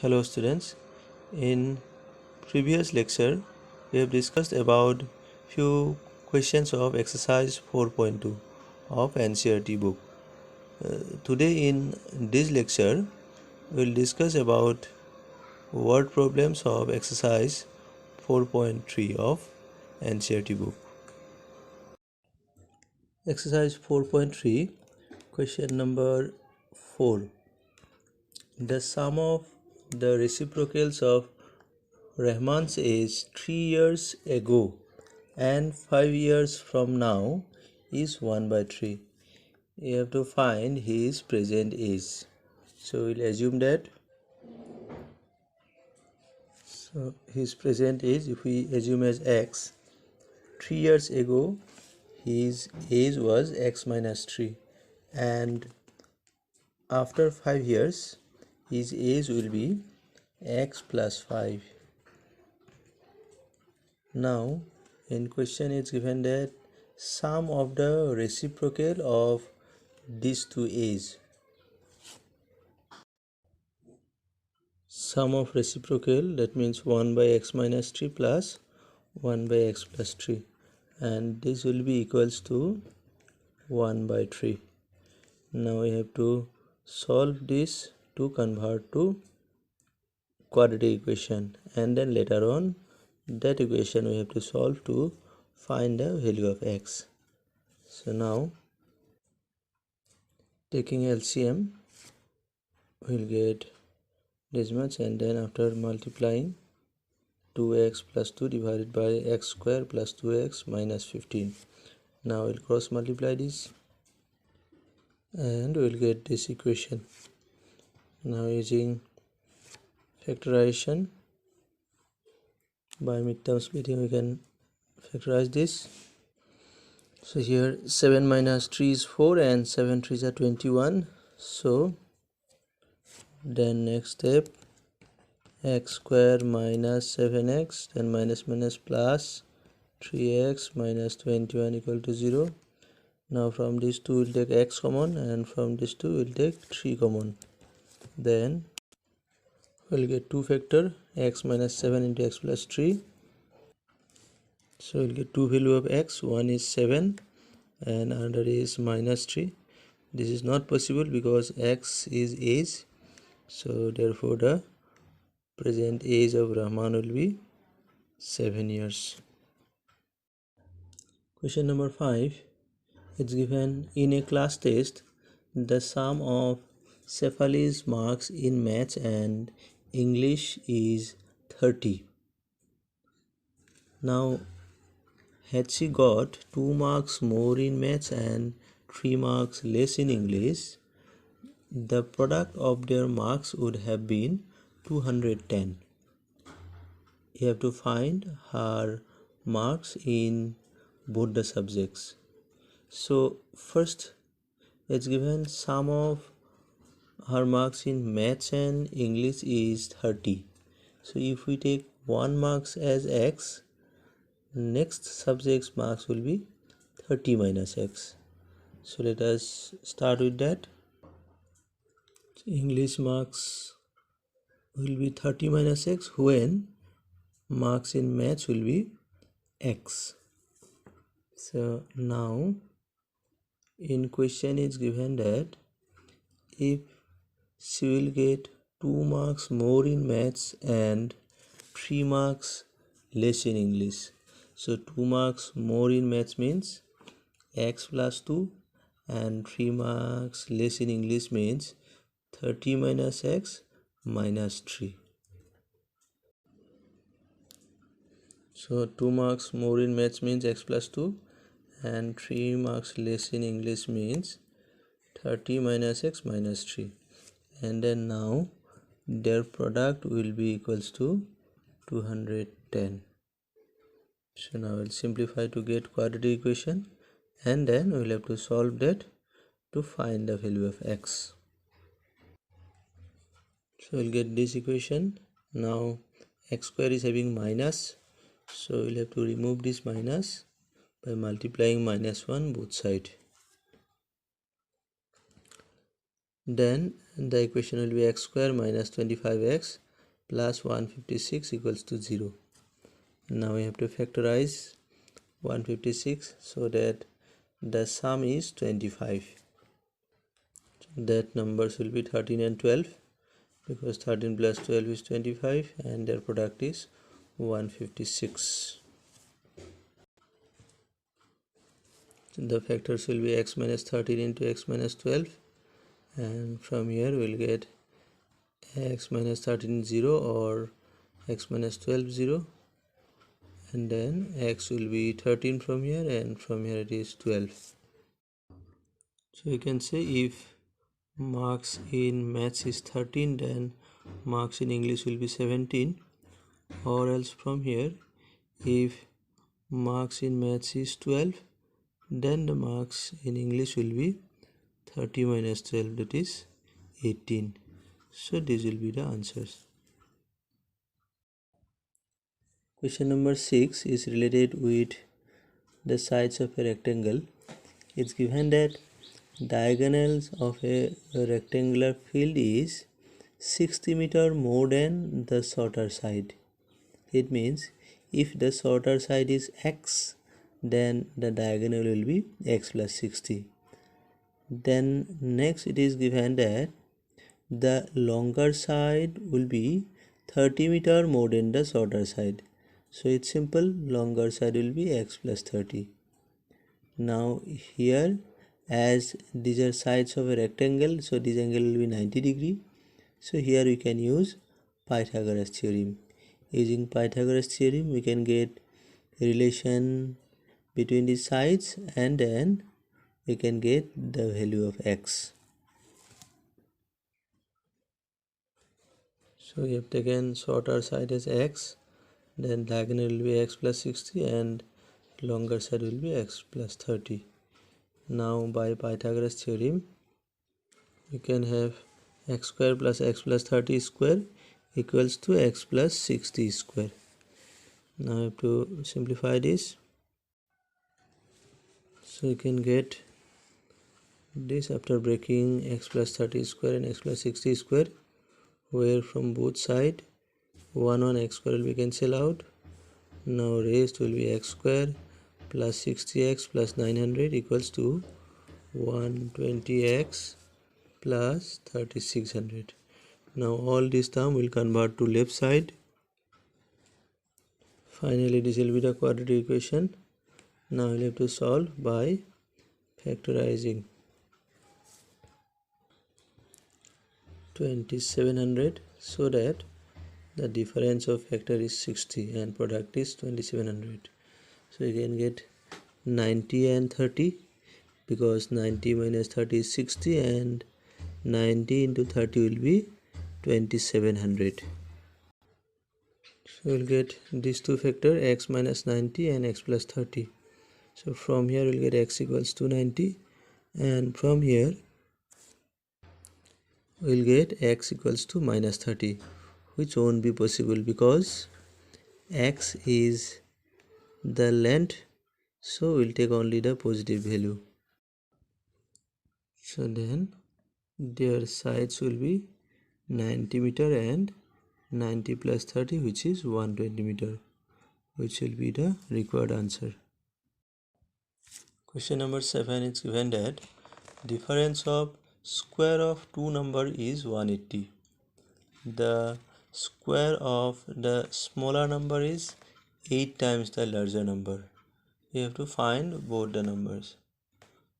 Hello students, in previous lecture we have discussed about few questions of exercise 4.2 of NCERT book. Today in this lecture we will discuss about word problems of exercise 4.3 of NCERT book. Exercise 4.3, question number 4. The sum of the reciprocals of Rahman's age 3 years ago and 5 years from now is 1 by 3. You have to find his present age. So we'll assume that his present age, if we assume as x, 3 years ago his age was x minus 3, and after 5 years his age will be x plus 5. Now in question it's given that sum of the reciprocal of these two ages. Sum of reciprocal, that means 1 by x minus 3 plus 1 by x plus 3, and this will be equals to 1 by 3. Now we have to solve this to convert to quadratic equation, and then later on that equation we have to solve to find the value of x. So now taking LCM we'll get this much, and then after multiplying 2x plus 2 divided by x square plus 2x minus 15. Now we'll cross multiply this and we'll get this equation. Now using factorization by midterm splitting we can factorize this. So here 7 minus 3 is 4 and 7 3s are 21. So then next step, x square minus 7x, then minus minus plus 3x minus 21 equal to 0. Now from these two we'll take x common, and from these two we'll take 3 common. Then we'll get 2 factor x minus 7 into x plus 3. So we'll get two value of x. One is 7 and another is minus 3. This is not possible because x is age. So therefore the present age of Rahman will be 7 years. Question number 5. It's given in a class test the sum of Cephali's marks in maths and English is 30. Now had she got 2 marks more in maths and 3 marks less in English, the product of their marks would have been 210. You have to find her marks in both the subjects. So first it's given sum of her marks in maths and English is 30. So if we take 1 marks as x, next subject's marks will be 30 minus x. So let us start with that. English marks will be 30 minus x when marks in maths will be x. So now in question it's given that if she will get 2 marks more in maths and 3 marks less in English. So 2 marks more in maths means x plus 2, and 3 marks less in English means 30 minus x minus 3. So 2 marks more in maths means x plus 2, and 3 marks less in English means 30 minus x minus 3. And then now their product will be equals to 210. So now we'll simplify to get quadratic equation, and then we'll have to solve that to find the value of x. So we'll get this equation. Now x square is having minus, so we'll have to remove this minus by multiplying minus 1 both sides. Then the equation will be x square minus 25x plus 156 equals to 0. Now we have to factorize 156 so that the sum is 25. That numbers will be 13 and 12 because 13 plus 12 is 25 and their product is 156. So the factors will be x minus 13 into x minus 12, and from here we'll get x minus 13 0 or x minus 12 0, and then x will be 13 from here, and from here it is 12. So you can say if marks in maths is 13, then marks in English will be 17, or else from here if marks in maths is 12, then the marks in English will be 30 minus 12, that is 18. So these will be the answers. Question number 6 is related with the sides of a rectangle. It's given that diagonals of a rectangular field is 60 meter more than the shorter side. It means if the shorter side is x, then the diagonal will be x plus 60. Then next it is given that the longer side will be 30 meter more than the shorter side. So it's simple, longer side will be x plus 30. Now here, as these are sides of a rectangle, so this angle will be 90 degree. So here we can use Pythagoras theorem. Using Pythagoras theorem we can get relation between the sides, and then we can get the value of x. So we have taken shorter side as x, then diagonal will be x plus 60 and longer side will be x plus 30. Now by Pythagoras theorem we can have x square plus x plus 30 square equals to x plus 60 square. Now I have to simplify this. So you can get this after breaking x plus 30 square and x plus 60 square, where from both sides 1 x square will be cancelled out. Now rest will be x square plus 60x plus 900 equals to 120x plus 3600. Now all this term will convert to left side. Finally this will be the quadratic equation. Now we'll have to solve by factorizing 2700 so that the difference of factor is 60 and product is 2700. So you can get 90 and 30 because 90 minus 30 is 60 and 90 into 30 will be 2700. So we'll get these two factors, x minus 90 and x plus 30. So from here we'll get x equals to 90, and from here we'll get x equals to minus 30, which won't be possible because x is the length, so we'll take only the positive value. So then their sides will be 90 meter and 90 plus 30, which is 120 meter, which will be the required answer. Question number 7 is given that difference of square of two number is 180. The square of the smaller number is 8 times the larger number. You have to find both the numbers.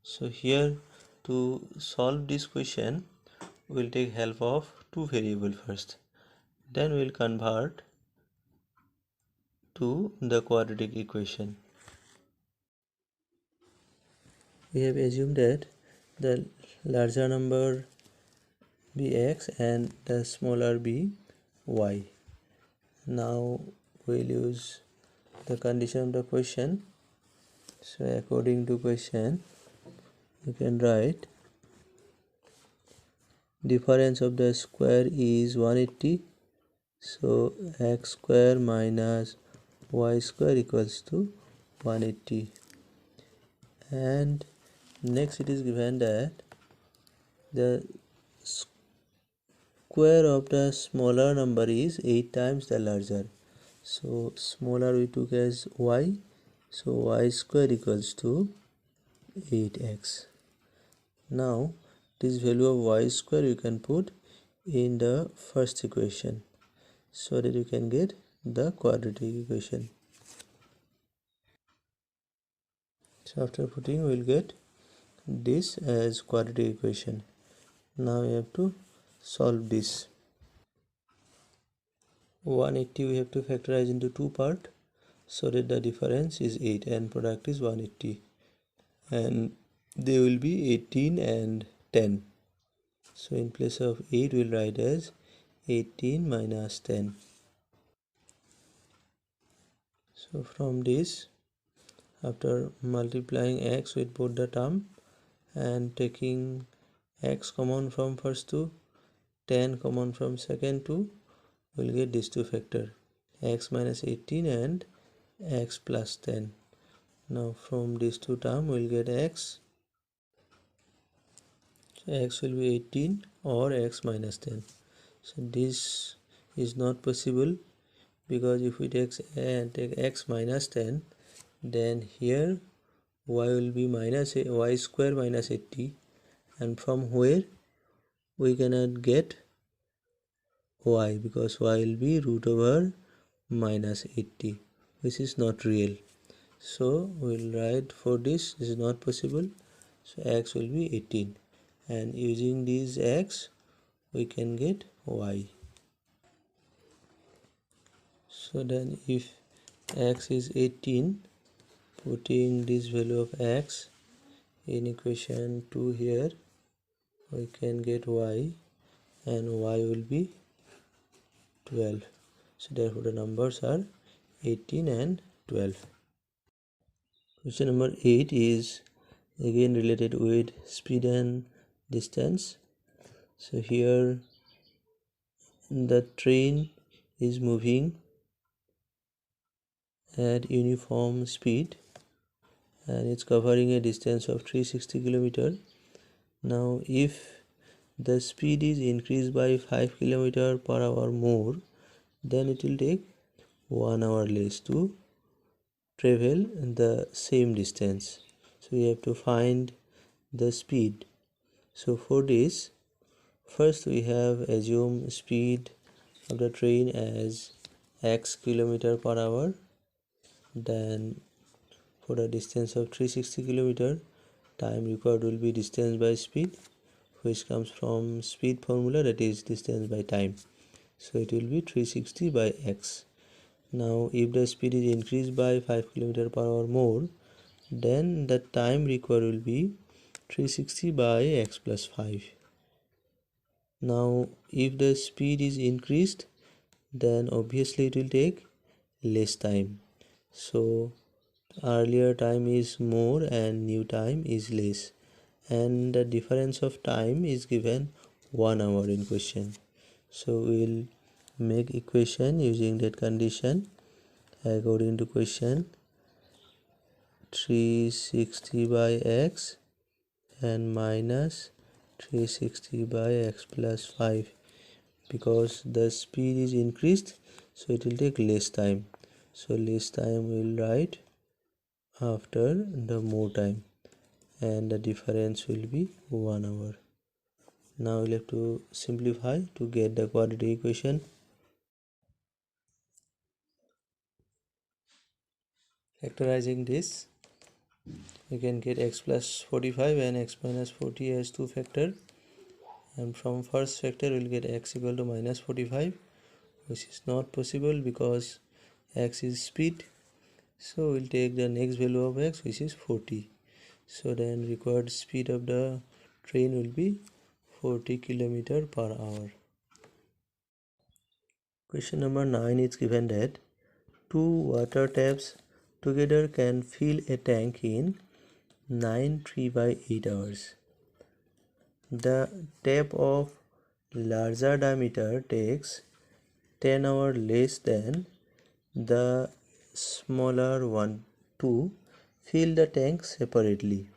So here to solve this question we'll take help of two variables first, then we'll convert to the quadratic equation. We have assumed that the larger number be x and the smaller be y. Now we'll use the condition of the question. So according to question you can write difference of the square is 180, so x square minus y square equals to 180, and next it is given that the square of the smaller number is 8 times the larger. So smaller we took as y. So y square equals to 8x. Now this value of y square you can put in the first equation so that you can get the quadratic equation. So after putting we will get this as quadratic equation. Now we have to solve this. 180 we have to factorize into two parts so that the difference is 8 and product is 180, and they will be 18 and 10. So in place of 8 we'll write as 18 minus 10. So from this, after multiplying x with both the term and taking x common from first two, 10 common from second two, we'll get these two factor, x minus 18 and x plus 10. Now from these two terms we'll get x. So x will be 18 or x minus 10. So this is not possible, because if we take x minus 10, then here y will be minus y square minus 80, and from where we cannot get y, because y will be root over minus 80, which is not real. So we'll write for this is not possible. So x will be 18, and using these x we can get y. So then if x is 18, putting this value of x in equation 2 here, we can get y, and y will be 12. So therefore the numbers are 18 and 12. Question number 8 is again related with speed and distance. So here the train is moving at uniform speed and it's covering a distance of 360 km. Now if the speed is increased by 5 km per hour more, then it will take 1 hour less to travel the same distance. So we have to find the speed. So for this, first we have assume speed of the train as x km per hour. Then for the distance of 360 km, time required will be distance by speed, which comes from speed formula, that is distance by time. So it will be 360 by x. Now if the speed is increased by 5 km per hour more, then the time required will be 360 by x plus 5. Now if the speed is increased, then obviously it will take less time. So earlier time is more and new time is less, and the difference of time is given 1 hour in question. So we'll make equation using that condition. According to question, 360 by x and minus 360 by x plus 5, because the speed is increased, so it will take less time. So less time we'll write after the more time, and the difference will be 1 hour. Now we'll have to simplify to get the quadratic equation. Factorizing this, we can get x plus 45 and x minus 40 as two factor, and from first factor we'll get x equal to minus 45, which is not possible because x is speed. So we'll take the next value of x, which is 40. So then required speed of the train will be 40 km per hour. Question number 9 is given that two water taps together can fill a tank in 9 3 by 8 hours. The tap of larger diameter takes 10 hours less than the smaller one to fill the tank separately.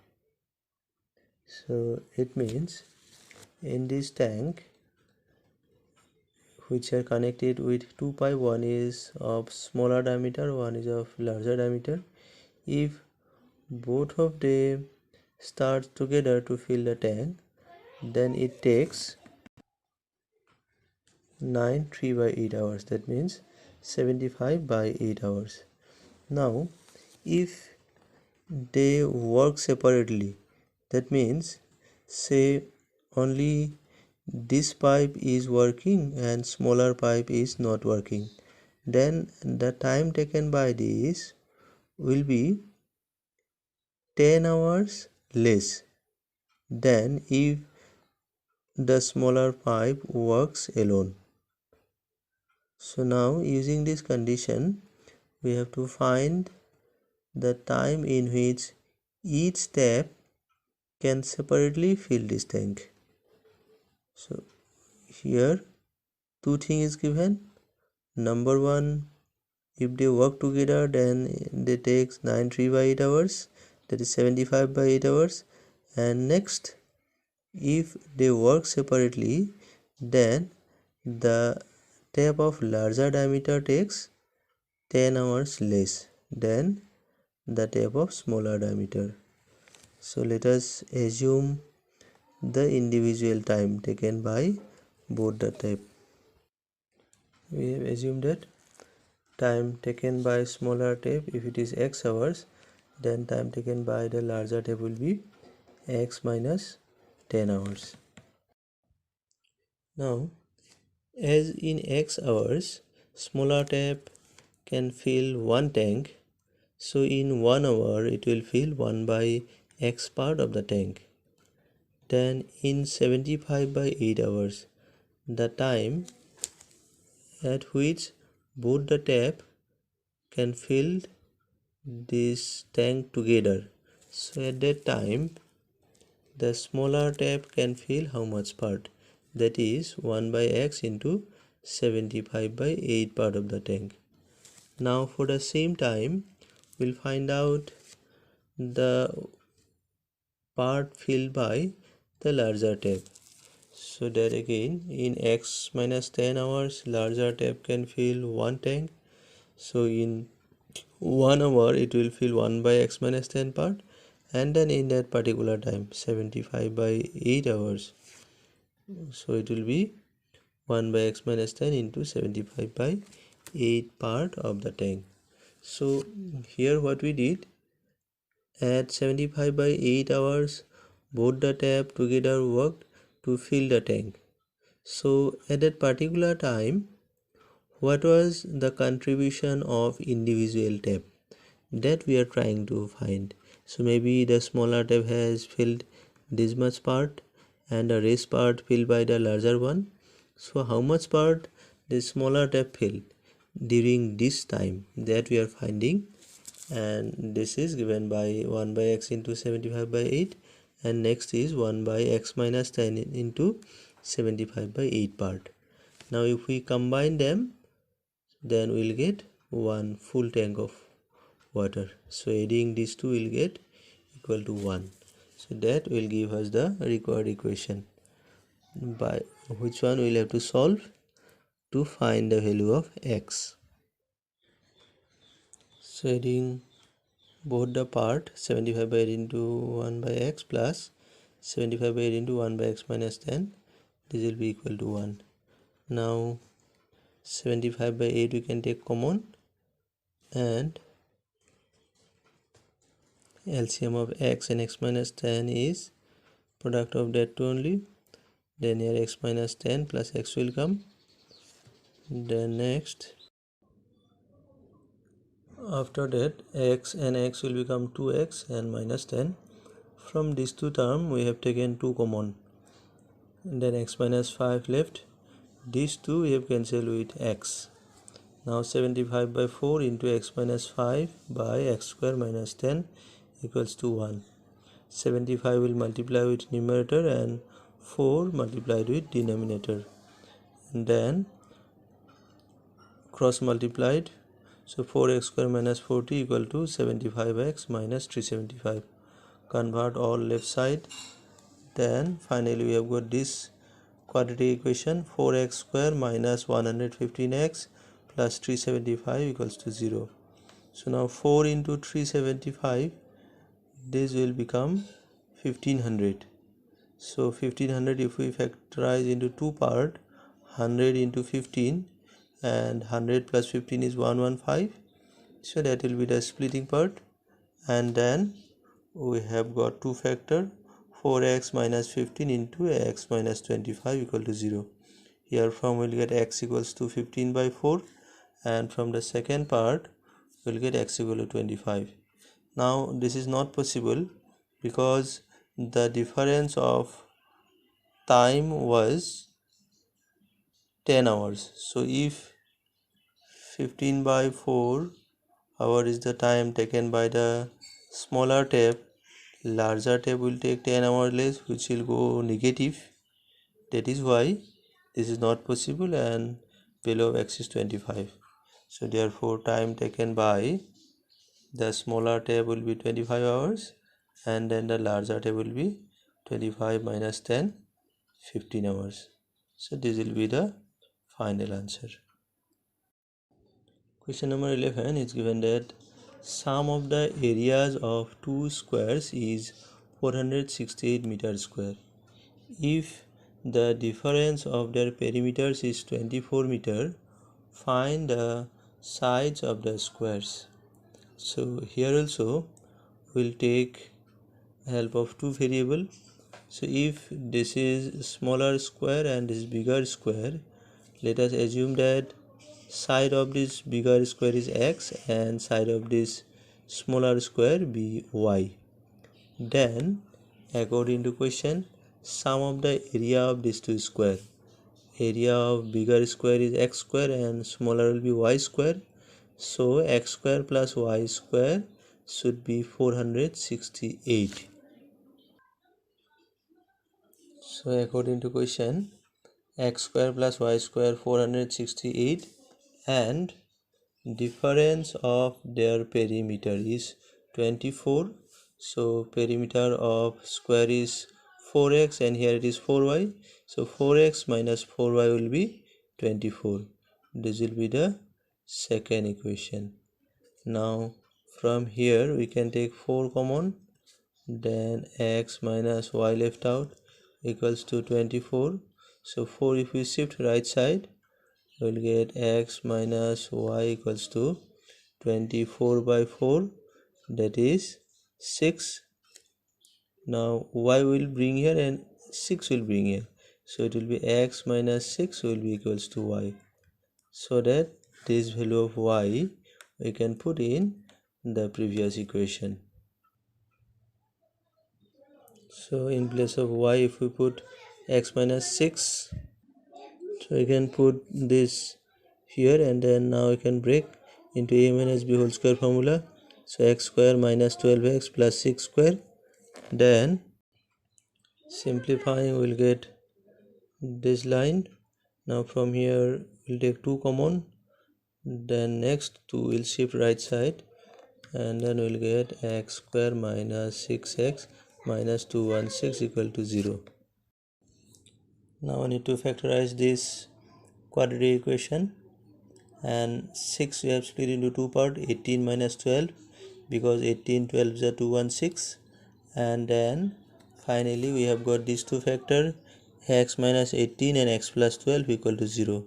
So it means in this tank which are connected with two pipe. One is of smaller diameter, one is of larger diameter. If both of them start together to fill the tank, then it takes 9 3/8 hours. That means 75/8 hours. Now if they work separately, that means say only this pipe is working and smaller pipe is not working, then the time taken by this will be 10 hours less than if the smaller pipe works alone. So now using this condition, we have to find the time in which each tap can separately fill this tank. So here two things is given. Number one, if they work together, then they takes 9 3/8 hours, that is 75/8 hours. And next, if they work separately, then the tap of larger diameter takes 10 hours less than the tap of smaller diameter. So let us assume the individual time taken by both the tap. We have assumed that time taken by smaller tap, if it is x hours, then time taken by the larger tap will be x minus 10 hours. Now as in x hours, smaller tap can fill one tank, so in 1 hour it will fill 1 by x part of the tank. Then in 75/8 hours, the time at which both the tap can fill this tank together. So at that time, the smaller tap can fill how much part? That is 1 by x into 75/8 part of the tank. Now for the same time, we'll find out the part filled by the larger tap. So that again, in x minus 10 hours, larger tap can fill one tank. So in 1 hour, it will fill 1 by x minus 10 part. And then in that particular time, 75/8 hours, so it will be 1 by x minus 10 into 75/8 part of the tank. So here what we did, at 75/8 hours, both the tap together worked to fill the tank. So at that particular time, what was the contribution of individual tap? That we are trying to find. So maybe the smaller tap has filled this much part and the rest part filled by the larger one. So how much part the smaller tap filled during this time, that we are finding, and this is given by 1 by x into 75/8, and next is 1 by x minus 10 into 75/8 part. Now if we combine them, then we'll get one full tank of water. So adding these two will get equal to 1. So that will give us the required equation, by which one we'll have to solve to find the value of x. So adding both the part, 75/8 into 1 by x plus 75/8 into 1 by x minus 10, this will be equal to 1. Now 75/8 we can take common, and LCM of x and x minus 10 is product of that two only. Then here x minus 10 plus x will come. Then next, after that, x and x will become 2x and minus 10. From these two terms we have taken 2 common, and then x minus 5 left. These two we have cancelled with x. Now 75/4 into x minus 5 by x square minus 10 equals to 1. 75 will multiply with numerator and 4 multiplied with denominator, and then cross multiplied. So 4x square minus 40 equal to 75x minus 375. Convert all left side. Then finally we have got this quadratic equation 4x square minus 115x plus 375 equals to 0. So now 4 into 375, this will become 1500. So 1500, if we factorize into two part, 100 into 15, and 100 plus 15 is 115. So that will be the splitting part, and then we have got two factor, 4x minus 15 into x minus 25 equal to 0. Here from we'll get x equals to 15 by 4, and from the second part we'll get x equal to 25. Now this is not possible because the difference of time was 10 hours. So if 15 by 4 hour is the time taken by the smaller tab, larger tab will take 10 hours less, which will go negative. That is why this is not possible, and below x is 25. So therefore time taken by the smaller tab will be 25 hours, and then the larger tab will be 25 minus 10, 15 hours. So this will be the final answer. Question number 11 is given that sum of the areas of two squares is 468 meters square. If the difference of their perimeters is 24 meter, find the sides of the squares. So here also we'll take help of two variable. So if this is smaller square and this is bigger square, let us assume that side of this bigger square is x and side of this smaller square be y. Then according to question, sum of the area of these two square. Area of bigger square is x square and smaller will be y square. So x square plus y square should be 468. So according to question, x square plus y square 468, and difference of their perimeter is 24. So perimeter of square is 4x and here it is 4y. So 4x minus 4y will be 24. This will be the second equation. Now from here we can take 4 common, then x minus y left out equals to 24. So 4 if we shift right side, we will get x minus y equals to 24 by 4, that is 6. Now y will bring here and 6 will bring here, so it will be x minus 6 will be equals to y, so that this value of y we can put in the previous equation. So in place of y, if we put x minus 6, so we can put this here, and then now we can break into a minus b whole square formula. So x square minus 12x plus 6 square, then simplifying we'll get this line. Now from here we'll take 2 common, then next 2 will shift right side, and then we'll get x square minus 6x minus 216 equal to 0. Now I need to factorize this quadratic equation, and 6 we have split into two part, 18 minus 12, because 18 12 is a 216, and then finally we have got these two factor, x minus 18 and x plus 12 equal to 0.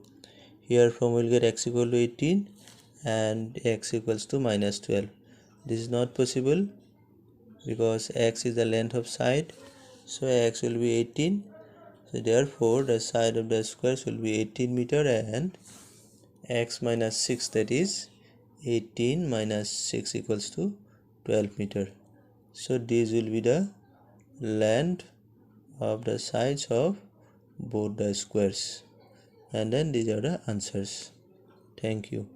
Here from we'll get x equal to 18 and x equals to minus 12. This is not possible because x is the length of side, so x will be 18. So therefore the side of the squares will be 18 meter, and x minus 6, that is 18 minus 6 equals to 12 meter. So this will be the length of the sides of both the squares, and then these are the answers. Thank you.